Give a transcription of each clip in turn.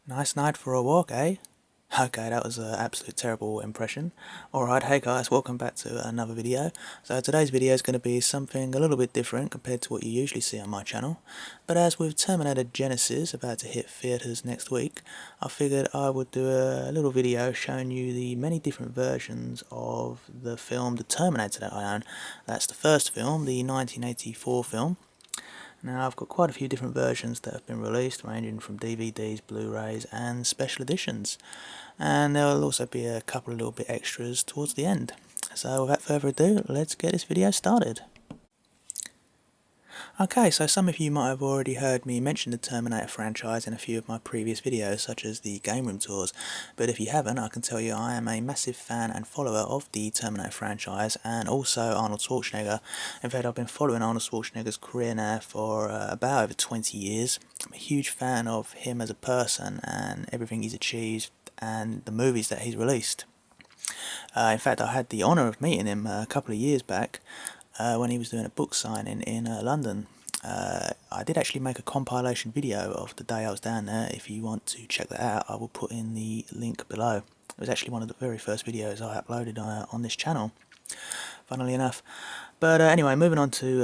Nice night for a walk, eh? Okay, that was an absolute terrible impression. Alright, hey guys, welcome back to another video. So today's video is going to be something a little bit different compared to what you usually see on my channel. But as with Terminator Genisys about to hit theatres next week, I figured I would do a little video showing you the many different versions of the film The Terminator that I own. That's the first film, the 1984 film. Now I've got quite a few different versions that have been released, ranging from DVDs, Blu-rays and special editions. And there will also be a couple of little bit extras towards the end. So without further ado, let's get this video started. Okay, so some of you might have already heard me mention the Terminator franchise in a few of my previous videos, such as the game room tours, but if you haven't, I can tell you I am a massive fan and follower of the Terminator franchise, and also Arnold Schwarzenegger. In fact, I've been following Arnold Schwarzenegger's career now for about over 20 years. I'm a huge fan of him as a person and everything he's achieved and the movies that he's released. In fact, I had the honour of meeting him a couple of years back when he was doing a book signing in London. I did actually make a compilation video of the day I was down there. If you want to check that out, I will put in the link below. It was actually one of the very first videos I uploaded on this channel, funnily enough. But anyway, moving on to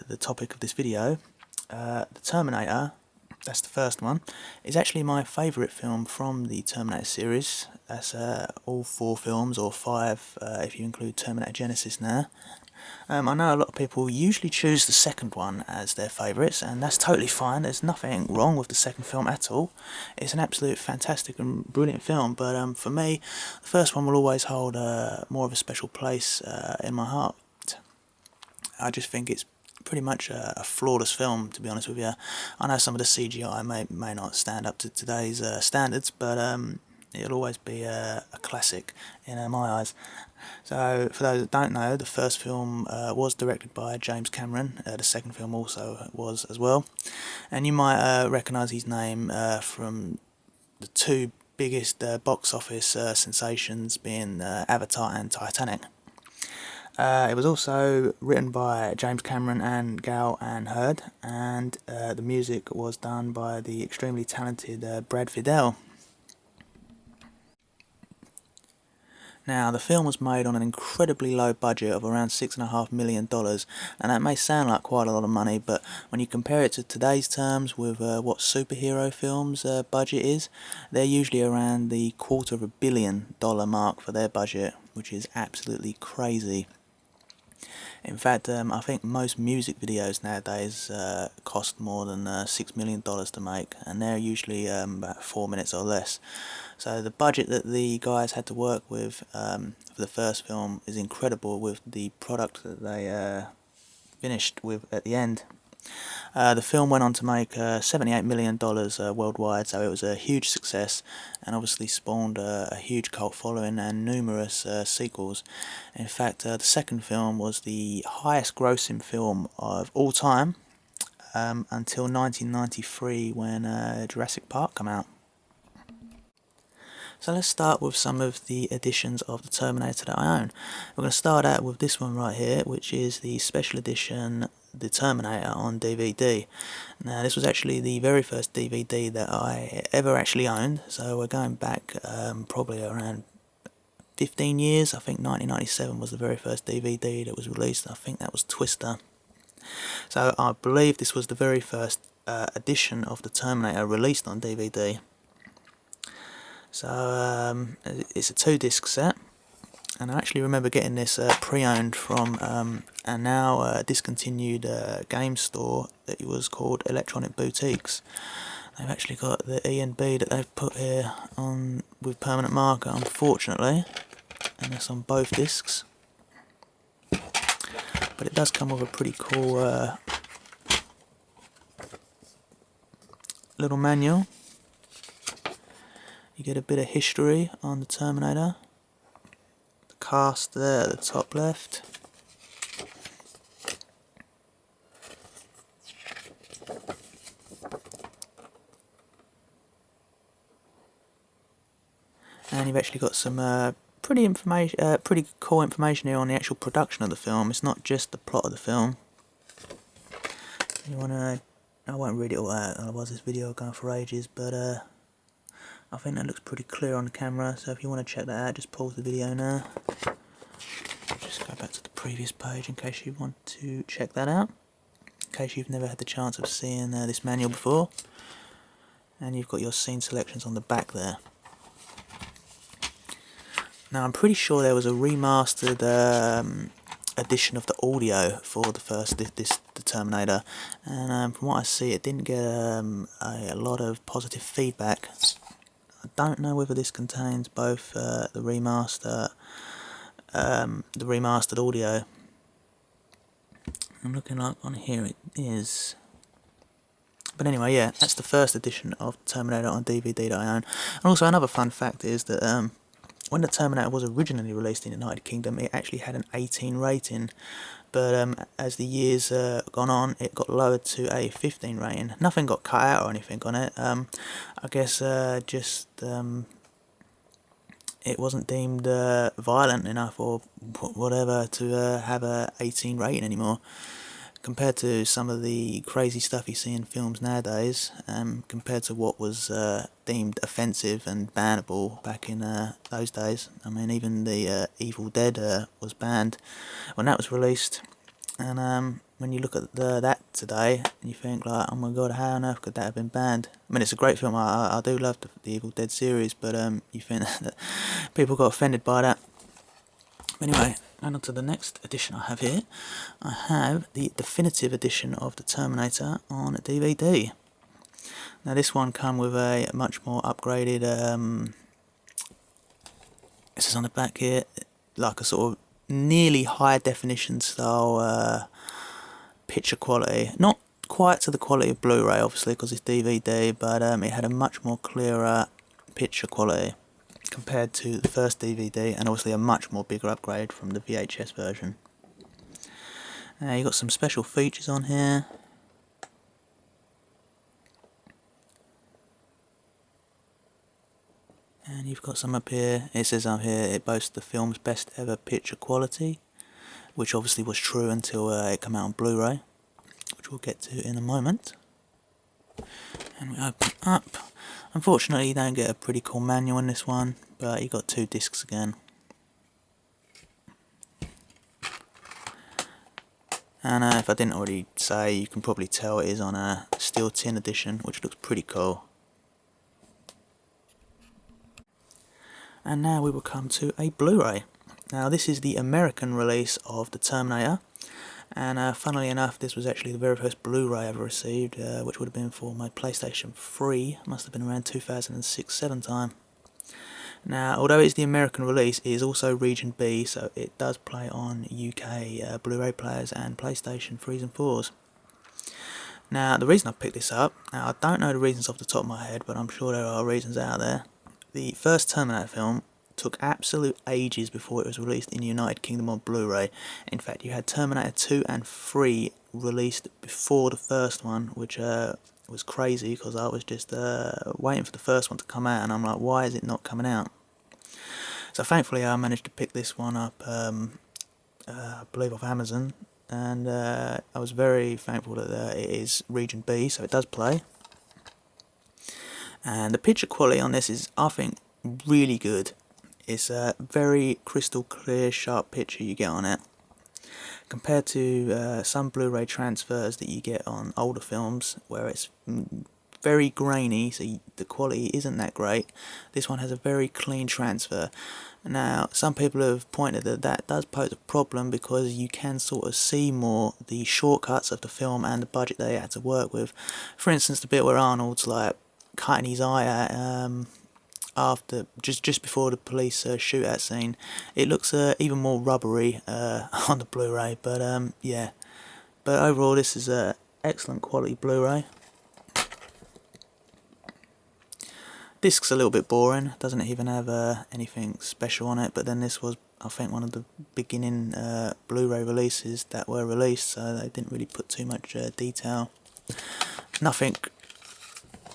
the topic of this video, The Terminator, that's the first one, is actually my favourite film from the Terminator series. That's all 4 films, or 5 if you include Terminator Genisys now. I know a lot of people usually choose the second one as their favourites, and that's totally fine. There's nothing wrong with the second film at all. It's an absolute fantastic and brilliant film, but for me, the first one will always hold more of a special place in my heart. I just think it's pretty much a flawless film, to be honest with you. I know some of the CGI may not stand up to today's standards, but it'll always be a classic in my eyes. So, for those that don't know, the first film was directed by James Cameron. The second film also was as well. And you might recognise his name from the 2 biggest box office sensations, being Avatar and Titanic. It was also written by James Cameron and Gal Ann Hurd, and the music was done by the extremely talented Brad Fiedel. Now, the film was made on an incredibly low budget of around $6.5 million, and that may sound like quite a lot of money, but when you compare it to today's terms with what superhero films' budget is, they're usually around the $250 million mark for their budget, which is absolutely crazy. In fact, I think most music videos nowadays cost more than $6 million to make, and they're usually about 4 minutes or less. So the budget that the guys had to work with for the first film is incredible, with the product that they finished with at the end. The film went on to make $78 million worldwide, so it was a huge success, and obviously spawned a huge cult following and numerous sequels. In fact, the second film was the highest grossing film of all time until 1993, when Jurassic Park came out. So let's start with some of the editions of the Terminator that I own. We're going to start out with this one right here, which is the special edition The Terminator on DVD. Now, this was actually the very first DVD that I ever actually owned, so we're going back probably around 15 years. I think 1997 was the very first DVD that was released. I think that was Twister. So I believe this was the very first edition of the Terminator released on DVD. So it's a 2-disc set, and I actually remember getting this pre-owned from a now discontinued game store that was called Electronic Boutiques. They've actually got the E&B that they've put here on with permanent marker, unfortunately, and that's on both discs. But it does come with a pretty cool little manual. You get a bit of history on the Terminator. The cast there at the top left. And you've actually got some pretty cool information here on the actual production of the film. It's not just the plot of the film. I won't read it all out, otherwise this video will go on for ages, but I think that looks pretty clear on the camera, so if you want to check that out, just pause the video now. Just go back to the previous page in case you want to check that out, in case you've never had the chance of seeing this manual before. And you've got your scene selections on the back there. Now I'm pretty sure there was a remastered edition of the audio for the first the Terminator, and from what I see it didn't get a lot of positive feedback. I don't know whether this contains both the remastered audio. I'm looking like on here it is. But anyway, yeah, that's the first edition of Terminator on DVD that I own. And also another fun fact is that when the Terminator was originally released in the United Kingdom, it actually had an 18 rating. But as the years gone on, it got lowered to a 15 rating. Nothing got cut out or anything on it. I guess just it wasn't deemed violent enough or whatever to have a 18 rating anymore. Compared to some of the crazy stuff you see in films nowadays, compared to what was deemed offensive and bannable back in those days. I mean, even the Evil Dead was banned when that was released. And when you look at that today, you think like, oh my god, how on earth could that have been banned? I mean, it's a great film. I do love the Evil Dead series, but you think that people got offended by that. Anyway, and on to the next edition I have here. I have the definitive edition of the Terminator on DVD. Now this one come with a much more upgraded, this is on the back here, like a sort of nearly high definition style picture quality. Not quite to the quality of Blu-ray obviously because it's DVD, but it had a much more clearer picture quality compared to the first DVD, and obviously a much more bigger upgrade from the VHS version. You got some special features on here. And you've got some up here. It says up here it boasts the film's best ever picture quality, which obviously was true until it came out on Blu-ray, which we'll get to in a moment. And we open up. Unfortunately you don't get a pretty cool manual in this one, but you got 2 discs again. And if I didn't already say, you can probably tell it is on a steel tin edition, which looks pretty cool. And now we will come to a Blu-ray. Now this is the American release of the Terminator, and funnily enough this was actually the very first Blu-ray I ever received, which would have been for my PlayStation 3, must have been around 2006-07 time. Now although it's the American release, it is also Region B, so it does play on UK Blu-ray players and PlayStation 3s and 4s. Now the reason I picked this up, now I don't know the reasons off the top of my head, but I'm sure there are reasons out there. The first Terminator film took absolute ages before it was released in the United Kingdom on Blu-ray. In fact, you had Terminator 2 and 3 released before the first one, which was crazy because I was just waiting for the first one to come out, and I'm like, why is it not coming out? So thankfully I managed to pick this one up, I believe off Amazon, and I was very thankful that it is Region B, so it does play. And the picture quality on this is, I think, really good. It's a very crystal clear, sharp picture you get on it. Compared to some Blu-ray transfers that you get on older films, where it's very grainy, so the quality isn't that great. This one has a very clean transfer. Now, some people have pointed that does pose a problem because you can sort of see more the shortcuts of the film and the budget they had to work with. For instance, the bit where Arnold's like cutting his eye out after just before the police shootout scene, it looks even more rubbery on the Blu-ray. But yeah, but overall this is a excellent quality Blu-ray. Disc's a little bit boring, doesn't even have anything special on it, but then this was, I think, one of the beginning Blu-ray releases that were released, so they didn't really put too much detail. Nothing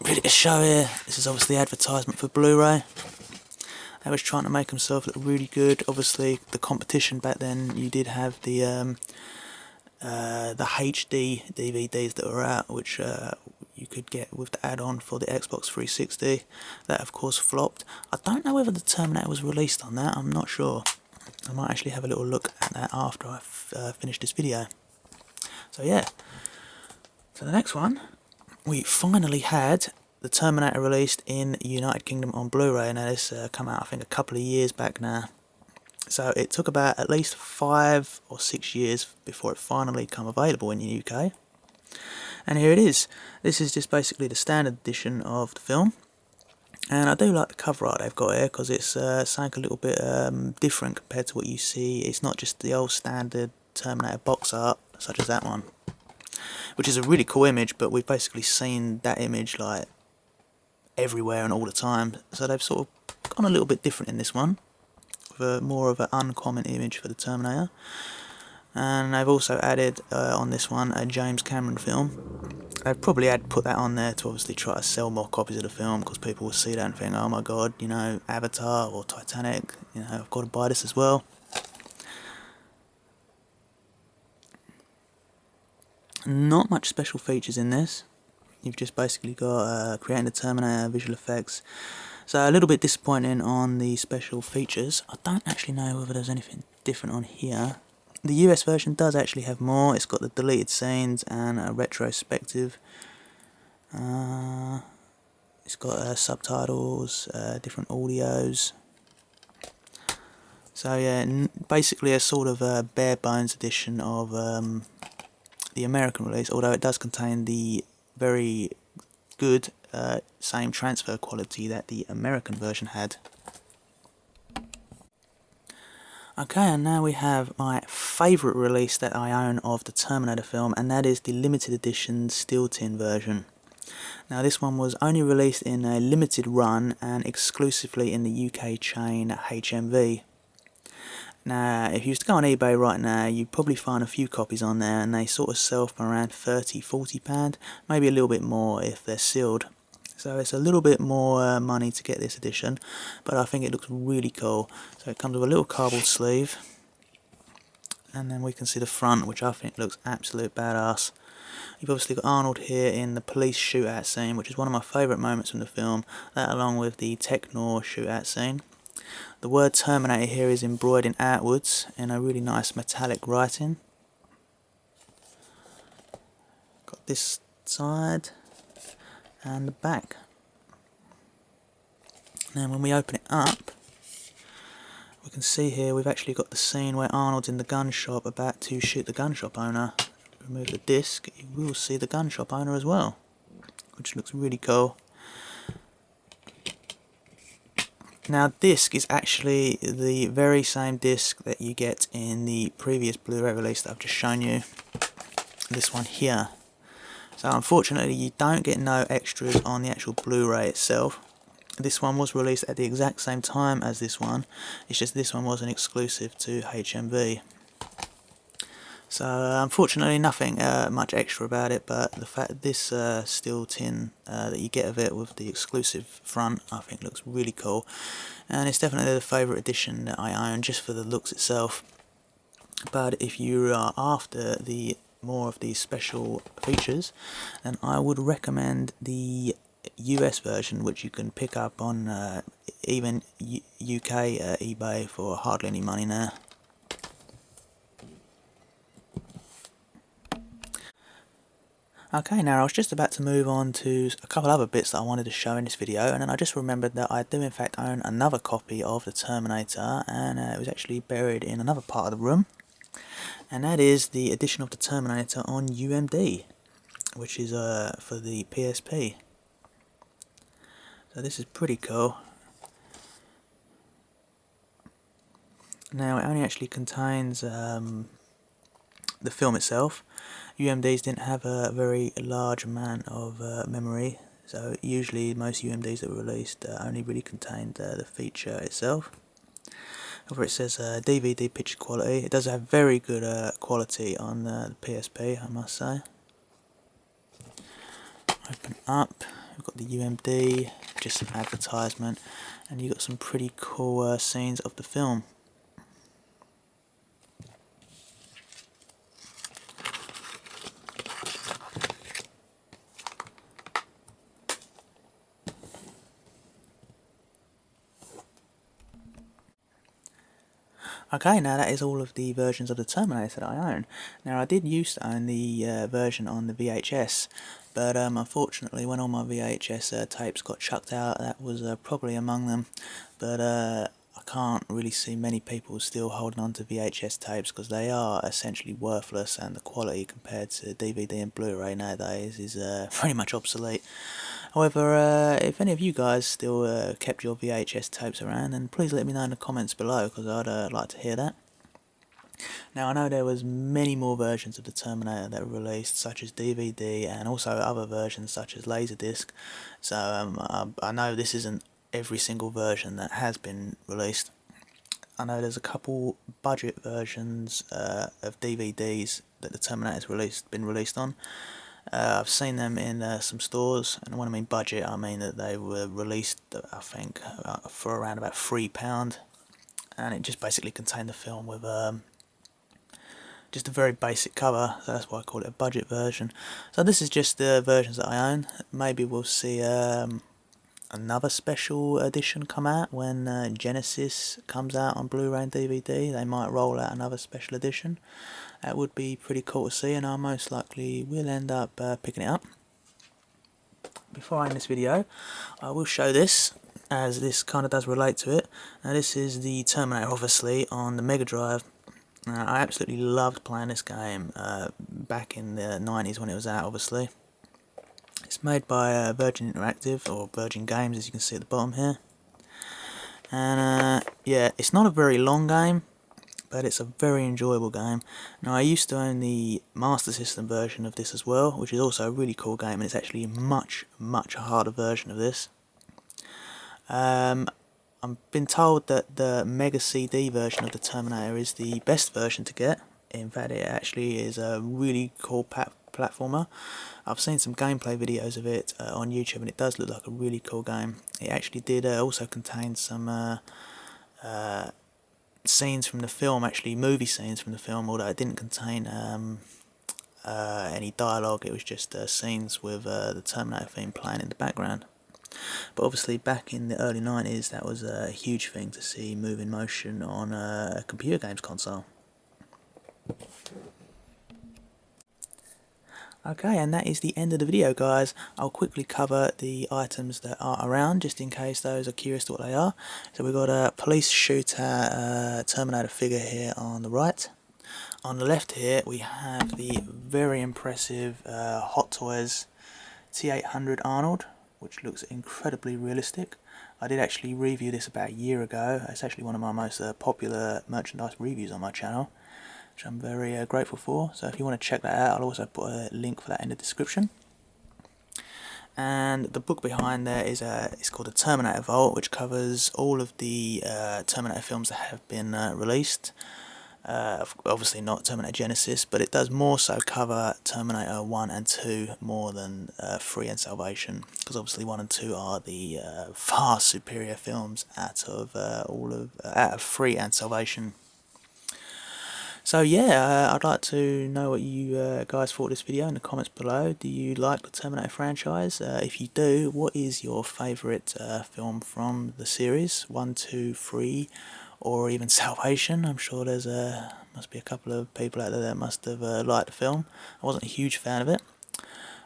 really to show here. This is obviously advertisement for Blu-ray. They was trying to make themselves look really good. Obviously the competition back then, you did have the HD DVDs that were out, which you could get with the add-on for the Xbox 360. That of course flopped. I don't know whether the Terminator was released on that, I'm not sure. I might actually have a little look at that after I finish this video. So yeah, so the next one, we finally had the Terminator released in United Kingdom on Blu-ray. Now this come out I think a couple of years back now. So it took about at least 5 or 6 years before it finally come available in the UK. And here it is. This is just basically the standard edition of the film. And I do like the cover art they've got here because it's something a little bit different compared to what you see. It's not just the old standard Terminator box art such as that one, which is a really cool image, but we've basically seen that image like everywhere and all the time. So they've sort of gone a little bit different in this one, with more of an uncommon image for the Terminator. And they've also added on this one a James Cameron film. They've probably had put that on there to obviously try to sell more copies of the film, because people will see that and think, oh my god, you know, Avatar or Titanic, you know, I've got to buy this as well. Not much special features in this. You've just basically got creating the Terminator, visual effects. So a little bit disappointing on the special features. I don't actually know whether there's anything different on here. The US version does actually have more. It's got the deleted scenes and a retrospective. It's got subtitles, different audios. So yeah, basically a sort of a bare bones edition of the American release, although it does contain the very good same transfer quality that the American version had. Okay, and now we have my favourite release that I own of the Terminator film, and that is the limited edition steel tin version. Now this one was only released in a limited run and exclusively in the UK chain HMV. Now if you used to go on eBay right now, you'd probably find a few copies on there, and they sort of sell for around £30–40, maybe a little bit more if they're sealed. So it's a little bit more money to get this edition, but I think it looks really cool. So it comes with a little cardboard sleeve, and then we can see the front, which I think looks absolute badass. You've obviously got Arnold here in the police shootout scene, which is one of my favourite moments from the film, that along with the Technor shootout scene. The word Terminator here is embroidered outwards in a really nice metallic writing. Got this side and the back. Now when we open it up, we can see here we've actually got the scene where Arnold's in the gun shop about to shoot the gun shop owner. Remove the disc, you will see the gun shop owner as well, which looks really cool. Now disc is actually the very same disc that you get in the previous Blu-ray release that I've just shown you, this one here. So unfortunately you don't get no extras on the actual Blu-ray itself. This one was released at the exact same time as this one, it's just this one wasn't exclusive to HMV. So unfortunately nothing much extra about it, but the fact that this steel tin that you get of it with the exclusive front, I think looks really cool. And it's definitely the favourite edition that I own, just for the looks itself. But if you are after the more of these special features, then I would recommend the US version, which you can pick up on even UK eBay for hardly any money now. Okay, now I was just about to move on to a couple other bits that I wanted to show in this video, and then I just remembered that I do in fact own another copy of the Terminator, and it was actually buried in another part of the room, and that is the edition of the Terminator on UMD, which is for the PSP. So this is pretty cool. Now it only actually contains the film itself. UMDs didn't have a very large amount of memory, so usually most UMDs that were released only really contained the feature itself. However, it says DVD picture quality. It does have very good quality on the PSP, I must say. Open up, we've got the UMD, just some advertisement, and you've got some pretty cool scenes of the film. Okay, now that is all of the versions of the Terminator that I own. Now I did used to own the version on the VHS, but unfortunately when all my VHS tapes got chucked out, that was probably among them. But I can't really see many people still holding on to VHS tapes because they are essentially worthless, and the quality compared to DVD and Blu-ray nowadays is pretty much obsolete. However, if any of you guys still kept your VHS tapes around, then please let me know in the comments below, because I'd like to hear that. Now I know there was many more versions of the Terminator that were released, such as DVD and also other versions such as Laserdisc, so I know this isn't every single version that has been released. I know there's a couple budget versions of DVDs that the Terminator's been released on. I've seen them in some stores, and when I mean budget, I mean that they were released, I think, for around about £3, and it just basically contained the film with just a very basic cover, so that's why I call it a budget version. So this is just the versions that I own. Maybe we'll see another special edition come out when Genisys comes out on Blu-ray and DVD. They might roll out another special edition. That would be pretty cool to see, and I most likely will end up picking it up. Before I end this video, I will show this, as this kind of does relate to it. Now this is the Terminator, obviously, on the Mega Drive. I absolutely loved playing this game back in the 90s when it was out, obviously. It's made by Virgin Interactive, or Virgin Games, as you can see at the bottom here. And yeah, it's not a very long game, but it's a very enjoyable game. Now I used to own the Master System version of this as well, which is also a really cool game, and it's actually a much harder version of this. I've been told that the Mega CD version of the Terminator is the best version to get. In fact, it actually is a really cool platformer. I've seen some gameplay videos of it on YouTube, and it does look like a really cool game. It actually did also contain some scenes from the film, actually movie scenes from the film, although it didn't contain any dialogue. It was just scenes with the Terminator theme playing in the background. But obviously back in the early 90s, that was a huge thing to see move in motion on a computer games console. Okay, and that is the end of the video, guys. I'll quickly cover the items that are around, just in case those are curious to what they are. So we've got a police shooter Terminator figure here on the right. On the left here, we have the very impressive Hot Toys T800 Arnold, which looks incredibly realistic. I did actually review this about a year ago. It's actually one of my most popular merchandise reviews on my channel, which I'm very grateful for. So if you want to check that out, I'll also put a link for that in the description. And the book behind there is it's called the Terminator Vault, which covers all of the Terminator films that have been released. Obviously not Terminator Genisys, but it does more so cover Terminator 1 and 2 more than 3 and Salvation, because obviously 1 and 2 are the far superior films out of 3 and Salvation. So yeah, I'd like to know what you guys thought of this video in the comments below. Do you like the Terminator franchise? If you do, what is your favourite film from the series? 1, 2, 3, or even Salvation? I'm sure there's must be a couple of people out there that must have liked the film. I wasn't a huge fan of it.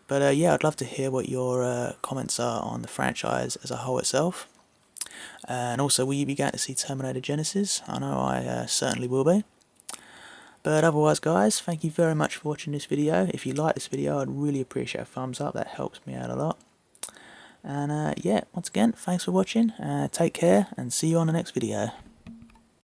But yeah, I'd love to hear what your comments are on the franchise as a whole itself. And also, will you be going to see Terminator Genisys? I know I certainly will be. But otherwise, guys, thank you very much for watching this video. If you like this video, I'd really appreciate a thumbs up. That helps me out a lot. And yeah, once again, thanks for watching. Take care, and see you on the next video.